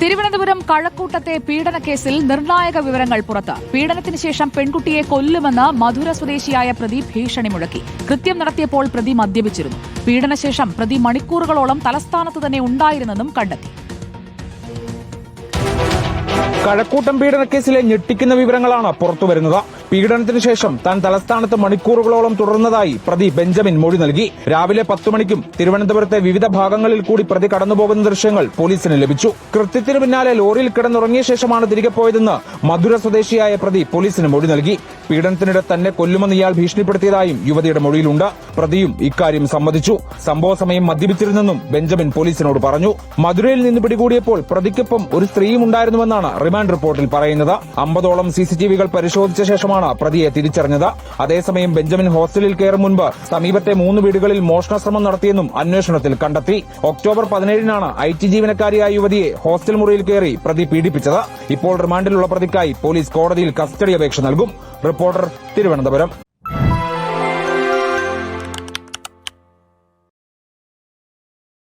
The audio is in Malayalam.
തിരുവനന്തപുരം കഴക്കൂട്ടത്തെ പീഡനക്കേസിൽ നിർണായക വിവരങ്ങൾ പുറത്ത്. പീഡനത്തിന് ശേഷം പെൺകുട്ടിയെ കൊല്ലുമെന്ന് മധുര സ്വദേശിയായ പ്രതി ഭീഷണി മുഴക്കി. കൃത്യം നടത്തിയപ്പോൾ പ്രതി മദ്യപിച്ചിരുന്നു. പീഡനശേഷം പ്രതി മണിക്കൂറുകളോളം തലസ്ഥാനത്ത് തന്നെ ഉണ്ടായിരുന്നെന്നും കണ്ടെത്തി. കഴക്കൂട്ടം പീഡനക്കേസിലെ ഞെട്ടിക്കുന്ന വിവരങ്ങളാണ് പുറത്തുവരുന്നത്. പീഡനത്തിന് ശേഷം താൻ തലസ്ഥാനത്ത് മണിക്കൂറുകളോളം തുടർന്നതായി പ്രതി ബെഞ്ചമിൻ മൊഴി നൽകി. രാവിലെ 10 മണിക്കും തിരുവനന്തപുരത്തെ വിവിധ ഭാഗങ്ങളിൽ കൂടി പ്രതി കടന്നുപോകുന്ന ദൃശ്യങ്ങൾ പോലീസിന് ലഭിച്ചു. കൃത്യത്തിന് പിന്നാലെ ലോറിയിൽ കിടന്നുറങ്ങിയ ശേഷമാണ് തിരികെ പോയതെന്ന് മധുര സ്വദേശിയായ പ്രതി പോലീസിന് മൊഴി നൽകി. പീഡനത്തിനിടെ തന്നെ കൊല്ലുമെന്ന് ഇയാൾ ഭീഷണിപ്പെടുത്തിയതായും യുവതിയുടെ മൊഴിയിലുണ്ട്. പ്രതിയും ഇക്കാര്യം സമ്മതിച്ചു. സംഭവ സമയം മദ്യപിച്ചിരുന്നെന്നും ബെഞ്ചമിൻ പോലീസിനോട് പറഞ്ഞു. മധുരയിൽ നിന്ന് പിടികൂടിയപ്പോൾ പ്രതിക്കൊപ്പം ഒരു സ്ത്രീയും ഉണ്ടായിരുന്നുവെന്നാണ് റിമാൻഡ് റിപ്പോർട്ടിൽ പറയുന്നത്. 50ഓളം CCTVകൾ പരിശോധിച്ച ശേഷമാണ് പ്രതിയെ തിരിച്ചറിഞ്ഞത്. അതേസമയം ബെഞ്ചമിൻ ഹോസ്റ്റലിൽ കയറും മുൻപ് സമീപത്തെ 3 വീടുകളിൽ മോഷണശ്രമം നടത്തിയെന്നും അന്വേഷണത്തിൽ കണ്ടെത്തി. ഒക്ടോബർ 17-നാണ് IT ജീവനക്കാരിയായ യുവതിയെ ഹോസ്റ്റൽ മുറിയിൽ കയറി പ്രതി പീഡിപ്പിച്ചത്. ഇപ്പോൾ റിമാൻഡിലുള്ള പ്രതിക്കായി പോലീസ് കോടതിയിൽ കസ്റ്റഡി അപേക്ഷ നൽകും. റിപ്പോർട്ടർ, തിരുവനന്തപുരം.